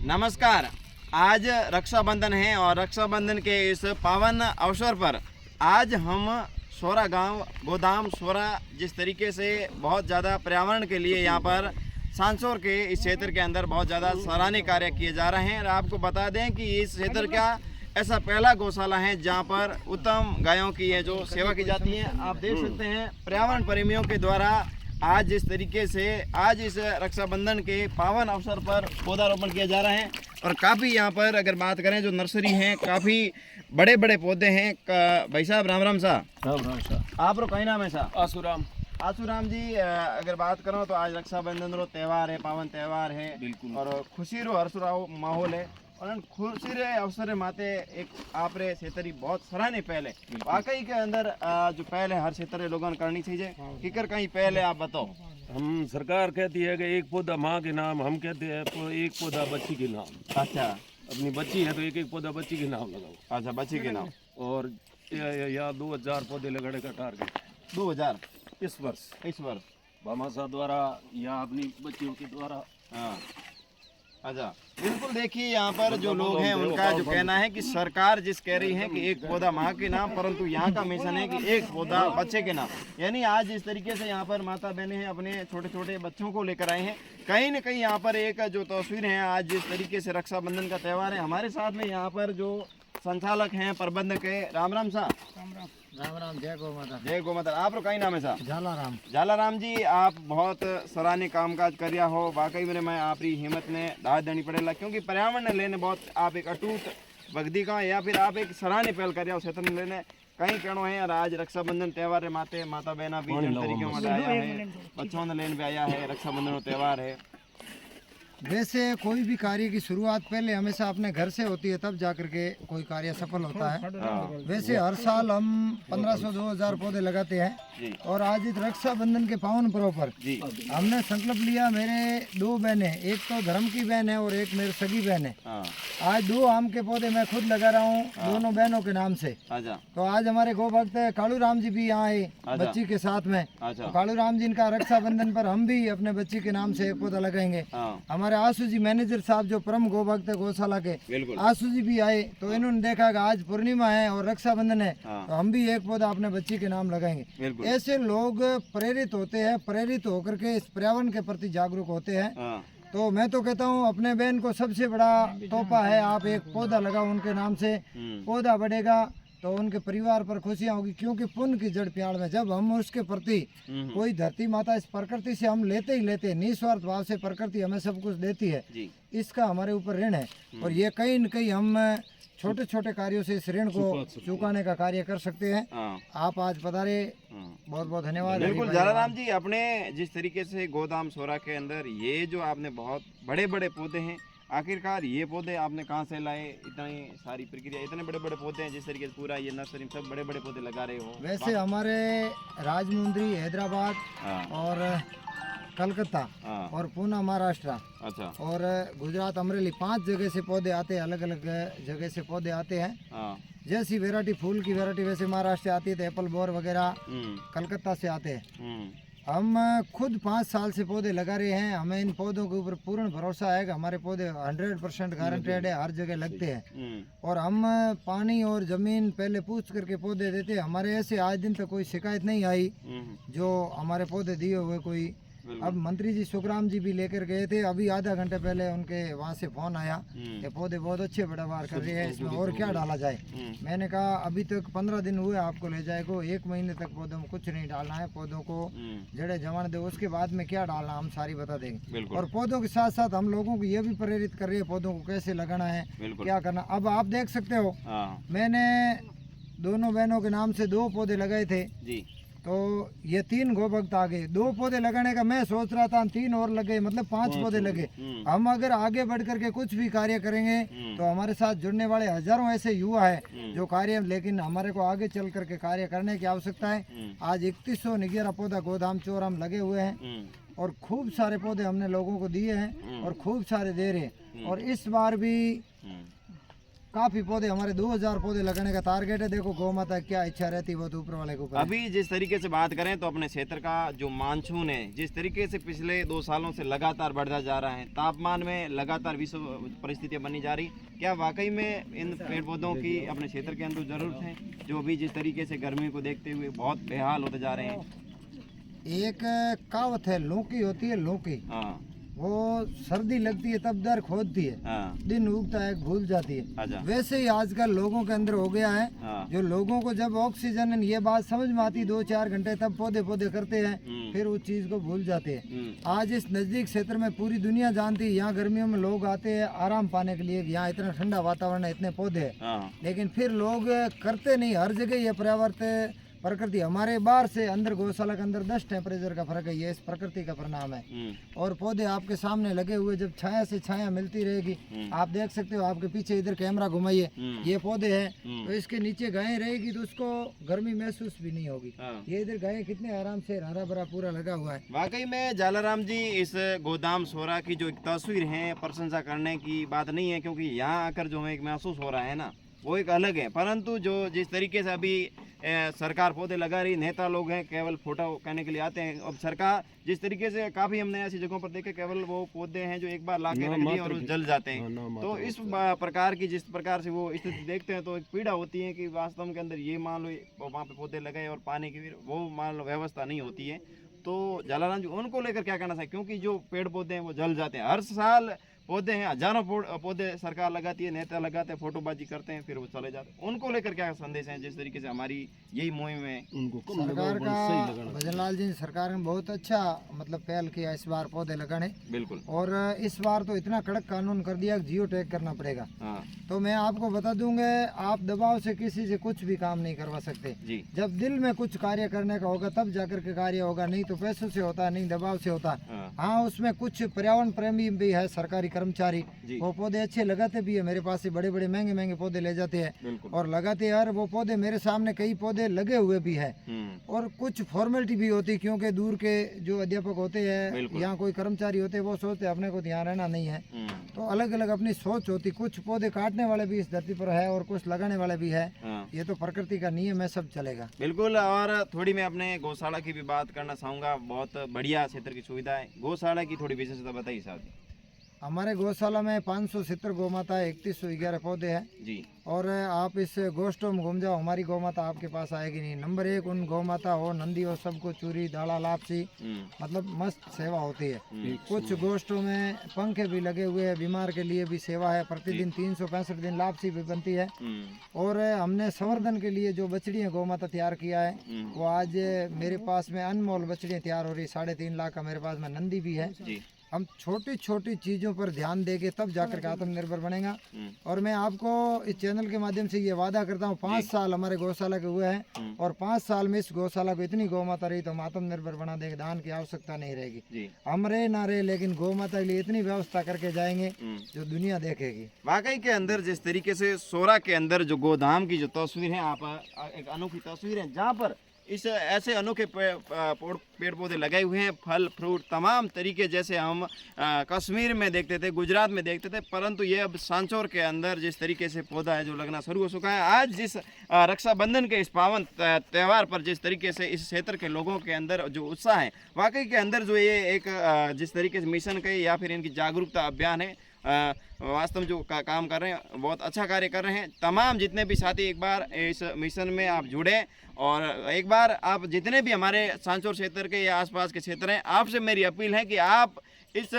नमस्कार। आज रक्षाबंधन है और रक्षाबंधन के इस पावन अवसर पर आज हम सोरा गांव गोदाम सोरा जिस तरीके से बहुत ज़्यादा पर्यावरण के लिए यहाँ पर सांसौर के इस क्षेत्र के अंदर बहुत ज़्यादा सराहनीय कार्य किए जा रहे हैं। और आपको बता दें कि इस क्षेत्र का ऐसा पहला गौशाला है जहाँ पर उत्तम गायों की है जो सेवा की जाती है। आप देख सकते हैं पर्यावरण प्रेमियों के द्वारा आज जिस तरीके से आज इस रक्षाबंधन के पावन अवसर पर पौधारोपण किया जा रहा है। और काफ़ी यहाँ पर अगर बात करें जो नर्सरी है काफ़ी बड़े बड़े पौधे हैं। भाई साहब राम राम सा। राम राम सा। आप रो कहीं नाम है सा? आसुराम। आसुराम जी, अगर बात करो तो आज रक्षाबंधन रो त्यौहार है, पावन त्यौहार है। बिल्कुल। और खुशी रो हर्ष रो माहौल है और खुशी रे अवसर माते एक आप रे क्षेत्र बहुत सराहनीय पहले वाकई के अंदर जो पहले हर क्षेत्र लोगों करनी चाहिए किकर कहीं पहले आप बताओ। हम सरकार कहती है कि एक पौधा माँ के नाम, हम कहते हैं एक पौधा बच्ची के नाम। अच्छा, अपनी बच्ची है तो एक एक पौधा बच्ची के नाम लगाओ। अच्छा बच्ची के नाम। और या 2000 पौधे लगाने का टारगेट है 2000 इस वर्ष भामाशाह द्वारा या अपनी बच्चियों के द्वारा। हाँ, अच्छा बिल्कुल। देखिए यहाँ पर जो लोग हैं उनका जो कहना है कि सरकार जिस कह रही है कि एक पौधा माँ के नाम, परंतु यहाँ का मिशन है कि एक पौधा बच्चे के नाम। यानी आज इस तरीके से यहाँ पर माता बहनें हैं अपने छोटे छोटे बच्चों को लेकर आए हैं। कहीं न कहीं यहाँ पर एक जो तस्वीर है आज जिस तरीके से रक्षाबंधन का त्यौहार है। हमारे साथ में यहाँ पर जो संचालक हैं प्रबंधक है राम राम सा। राम राम, जय गौ माता। जय गौ माता। आप कहीं नाम है सा? झालाराम। झालाराम जी, आप बहुत सराहनीय कामकाज कर रहा हो। वाकई में मैं आप री हिम्मत ने दाद देनी पड़ेगा क्योंकि पर्यावरण ने लेने बहुत आप एक अटूट भक्ति का या फिर आप एक सराहनीय पहल कर रहे हो क्षेत्र में लेने कहीं कहना है। और आज रक्षाबंधन त्यौहार है माते माता बहना भी जिन तरीके में आया है, बच्चों ने लेने भी आया है। रक्षाबंधन त्यौहार है। वैसे कोई भी कार्य की शुरुआत पहले हमेशा अपने घर से होती है, तब जाकर के कोई कार्य सफल होता है। वैसे हर साल हम 1500-2000 पौधे लगाते हैं और आज इस रक्षाबंधन के पावन पर्व पर हमने संकल्प लिया। मेरे 2 बहनें, एक तो धर्म की बहन है और एक मेरी सगी बहन है। आज 2 आम के पौधे मैं खुद लगा रहा हूँ दोनों बहनों के नाम से। तो आज हमारे गो भक्त कालू राम जी भी यहाँ आए बच्ची के साथ में। तो कालू राम जी इनका रक्षाबंधन पर हम भी अपने बच्ची के नाम से एक पौधा लगाएंगे। हमारे आशु जी मैनेजर साहब जो परम गो भक्त है गौशाला के, आशु जी भी आए। तो इन्होंने देखा कि आज पूर्णिमा है और रक्षाबंधन है तो हम भी एक पौधा अपने बच्ची के नाम लगाएंगे। ऐसे लोग प्रेरित होते हैं, प्रेरित होकर के इस पर्यावरण के प्रति जागरूक होते हैं। तो मैं तो कहता हूँ अपने बहन को सबसे बड़ा तोहफा है, आप एक पौधा लगाओ उनके नाम से। पौधा बढ़ेगा तो उनके परिवार पर खुशियाँ होगी क्योंकि पुण्य की जड़ प्यार में जब हम उसके प्रति कोई धरती माता इस प्रकृति से हम लेते ही लेते निस्वार्थ भाव से प्रकृति हमें सब कुछ देती है, इसका हमारे ऊपर ऋण है। और ये कहीं न कहीं हम छोटे छोटे कार्यों से इस ऋण को चुकाने का कार्य कर सकते हैं। आप आज पधारे, बहुत बहुत धन्यवाद। बिल्कुल झालाराम जी, अपने जिस तरीके से गोदाम सोरा के अंदर ये जो आपने बहुत बड़े बड़े पौधे हैं, आखिरकार ये पौधे आपने कहाँ से लाए? इतनी सारी प्रक्रिया, इतने बड़े बड़े पौधे हैं जिस तरीके से पूरा ये नर्सरी में सब बड़े बड़े पौधे लगा रहे हो। वैसे हमारे राजमुंद्री, हैदराबाद और कलकत्ता और पुणे महाराष्ट्र, अच्छा, और गुजरात अमरेली 5 जगह से पौधे आते हैं। अलग अलग जगह से पौधे आते हैं। जैसी वैरायटी फूल की वैरायटी वैसे महाराष्ट्र से आती है, तो एप्पल बोर वगैरह कलकत्ता से आते हैं। हम खुद 5 साल से पौधे लगा रहे हैं। हमें इन पौधों के ऊपर पूर्ण भरोसा है कि हमारे पौधे 100% गारंटेड है, हर जगह लगते हैं। और हम पानी और ज़मीन पहले पूछ करके पौधे देते हैं। हमारे ऐसे आज दिन तक कोई शिकायत नहीं आई जो हमारे पौधे दिए हुए कोई। अब मंत्री जी सुखराम जी भी लेकर गए थे, अभी आधा घंटे पहले उनके वहाँ से फोन आया कि पौधे बहुत अच्छे पैदावार कर रहे हैं, इसमें और क्या डाला जाए। मैंने कहा अभी तक 15 दिन हुए आपको ले जाएगा, 1 महीने तक पौधों में कुछ नहीं डालना है, पौधों को जड़े जमाने दे, उसके बाद में क्या डालना हम सारी बता देंगे। और पौधों के साथ साथ हम लोगों को ये भी प्रेरित कर रही है पौधों को कैसे लगाना है, क्या करना। अब आप देख सकते हो मैंने दोनों बहनों के नाम से 2 पौधे लगाए थे जी। तो ये 3 गो भक्त आ गए। 2 पौधे लगाने का मैं सोच रहा था, 3 और लगे, मतलब 5 पौधे लगे। हम अगर आगे बढ़ करके कुछ भी कार्य करेंगे तो हमारे साथ जुड़ने वाले हजारों ऐसे युवा है जो कार्य, लेकिन हमारे को आगे चल करके कार्य करने की आवश्यकता है। आज 3111 पौधा गोदाम चोर हम लगे हुए हैं और खूब सारे पौधे हमने लोगों को दिए हैं और खूब सारे दे रहे हैं। और इस बार भी काफी पौधे, हमारे 2000 पौधे लगाने का टारगेट है। देखो गौ माता की क्या इच्छा रहती है वो तो ऊपर वाले के ऊपर है। अभी जिस तरीके से बात करें तो अपने क्षेत्र का जो मानसून है जिस तरीके से पिछले 2 सालों से लगातार बढ़ता जा रहा है, तापमान में लगातार विश्व परिस्थितियां बनी जा रही, क्या वाकई में इन पेड़ पौधों की अपने क्षेत्र के अंदर जरूरत है, जो भी जिस तरीके से गर्मी को देखते हुए बहुत बेहाल होते जा रहे हैं? एक कहावत है, लौकी होती है लौकी, हाँ वो सर्दी लगती है तब दर खोदती है, हाँ दिन उगता है भूल जाती है। अच्छा वैसे ही आजकल लोगों के अंदर हो गया है, हाँ जो लोगों को जब ऑक्सीजन ये बात समझ में आती 2-4 घंटे तब पौधे पौधे करते हैं, फिर उस चीज को भूल जाते हैं। आज इस नजदीक क्षेत्र में पूरी दुनिया जानती है, यहाँ गर्मियों में लोग आते हैं आराम पाने के लिए, यहाँ इतना ठंडा वातावरण है, इतने पौधे हैं, हाँ लेकिन फिर लोग करते नहीं। हर जगह ये पर्यावरण प्रकृति, हमारे बाहर से अंदर गौशाला के अंदर 10 टेम्परेचर का फर्क है, ये इस प्रकृति का परिणाम है। और पौधे आपके सामने लगे हुए, जब छाया से छाया मिलती रहेगी, आप देख सकते हो, आपके पीछे इधर कैमरा घुमाइए, ये पौधे हैं, तो इसके नीचे गायें रहेगी तो उसको गर्मी महसूस भी नहीं होगी। ये इधर गायें कितने आराम से हरा भरा पूरा लगा हुआ है। वाकई में जालाराम जी, इस गोदाम सोरा की जो एक तस्वीर है प्रशंसा करने की बात नहीं है, क्योंकि यहाँ आकर जो हमें एक महसूस हो रहा है ना वो एक अलग है। परंतु जो जिस तरीके से अभी सरकार पौधे लगा रही, नेता लोग हैं केवल फोटो कहने के लिए आते हैं। अब सरकार जिस तरीके से काफ़ी हमने ऐसी जगहों पर देखे, केवल वो पौधे हैं जो एक बार ला के रख दिए और वो जल जाते हैं। तो इस प्रकार की जिस प्रकार से वो स्थिति देखते हैं तो एक पीड़ा होती है कि वास्तव के अंदर ये मान लो वहाँ पे पौधे लगाए और पानी की वो मान लो व्यवस्था नहीं होती है। तो जालाराम जी उनको लेकर क्या कहना चाहिए, क्योंकि जो पेड़ पौधे हैं वो जल जाते हैं, हर साल पौधे हैं, हजारों पौधे सरकार लगाती है, नेता लगाते हैं, फोटोबाजी करते हैं, फिर वो चले जाते हैं। उनको लेकर क्या संदेश है, जिस तरीके से हमारी यही मुहिम है? उनको सरकार का, भजनलाल जी सरकार ने बहुत अच्छा मतलब पहल किया इस बार पौधे लगाने। बिल्कुल। और इस बार तो इतना कड़क कानून कर दिया, जियो टैग करना पड़ेगा। हाँ। तो मैं आपको बता दूंगा, आप दबाव से किसी से कुछ भी काम नहीं करवा सकते जी। जब दिल में कुछ कार्य करने का होगा तब जाकर के कार्य होगा, नहीं तो पैसों से होता है, नहीं दबाव से होता है। हाँ, उसमें कुछ पर्यावरण प्रेमी भी है, सरकारी कर्मचारी, वो पौधे अच्छे लगाते भी है, मेरे पास से बड़े बड़े महंगे महंगे पौधे ले जाते हैं और लगाते हैं। और वो पौधे मेरे सामने कई पौधे लगे हुए भी है। और कुछ फॉर्मेलिटी भी होती, क्योंकि दूर के जो अध्यापक होते हैं, यहाँ कोई कर्मचारी होते हैं, वो सोचते हैं अपने को ध्यान रहना नहीं है, तो अलग अलग अपनी सोच होती। कुछ पौधे काटने वाले भी इस धरती पर है और कुछ लगाने वाले भी है। ये तो प्रकृति का नियम है, सब चलेगा। बिल्कुल। और थोड़ी मैं अपने गौशाला की भी बात करना चाहूँगा, बहुत बढ़िया क्षेत्र की सुविधा है। गौशाला की थोड़ी विशेषता बताइए साहब। हमारे गौशाला में 570 गौ माता है, 3111 पौधे हैं जी। और आप इस गोष्ठों में घूम जाओ, हमारी गौ माता आपके पास आएगी नहीं। नंबर 1 उन गौ माता हो, नंदी हो, सबको चूरी दाला लापसी मतलब मस्त सेवा होती है। कुछ गोष्ठों में पंखे भी लगे हुए हैं, बीमार के लिए भी सेवा है। प्रतिदिन 365 दिन लापसी भी बनती है। और हमने संवर्धन के लिए जो बछड़ियाँ गौ माता तैयार किया है, वो आज मेरे पास में अनमोल बछड़ियाँ तैयार हो रही, 3.5 लाख का मेरे पास में नंदी भी है। हम छोटी छोटी चीज़ों पर ध्यान देंगे तब जाकर के आत्मनिर्भर बनेगा। और मैं आपको इस चैनल के माध्यम से ये वादा करता हूँ, 5 साल हमारे गौशाला के हुए हैं और 5 साल में इस गौशाला को इतनी गौ माता रही तो हम आत्मनिर्भर बना देंगे, दान की आवश्यकता नहीं रहेगी। हम रहे ना रहे, लेकिन गौ माता के लिए इतनी व्यवस्था करके जाएंगे जो दुनिया देखेगी। वाकई के अंदर जिस तरीके से सोरा के अंदर जो गोदाम की जो तस्वीर है, आप एक अनोखी तस्वीर है जहाँ पर इस ऐसे अनोखे पेड़ पौधे लगाए हुए हैं, फल फ्रूट तमाम तरीके, जैसे हम कश्मीर में देखते थे, गुजरात में देखते थे, परंतु ये अब सांचौर के अंदर जिस तरीके से पौधा है जो लगना शुरू हो चुका है। आज जिस रक्षाबंधन के इस पावन त्यौहार पर जिस तरीके से इस क्षेत्र के लोगों के अंदर जो उत्साह है, वाकई के अंदर जो ये एक जिस तरीके से मिशन के या फिर इनकी जागरूकता अभियान है, वास्तव में जो काम कर रहे हैं बहुत अच्छा कार्य कर रहे हैं। तमाम जितने भी साथी एक बार इस मिशन में आप जुड़े और एक बार आप जितने भी हमारे सांचौर क्षेत्र के या आसपास के क्षेत्र हैं, आपसे मेरी अपील है कि आप इस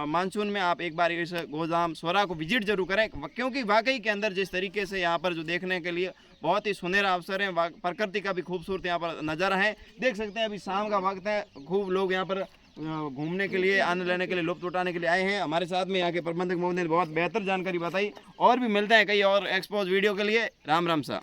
मानसून में आप एक बार इस गोदाम सोरा को विजिट जरूर करें, क्योंकि वाकई के अंदर जिस तरीके से यहाँ पर जो देखने के लिए बहुत ही सुनहरा अवसर है, प्रकृति का भी खूबसूरत यहाँ पर नज़ारा है। देख सकते हैं अभी शाम का वक्त है, खूब लोग यहाँ पर घूमने के लिए, आनंद लेने के लिए, लुत्फ उठाने के लिए आए हैं। हमारे साथ में यहाँ के प्रबंधक महोदय ने बहुत बेहतर जानकारी बताई। और भी मिलते हैं कई और एक्सपोज वीडियो के लिए। राम राम साहब।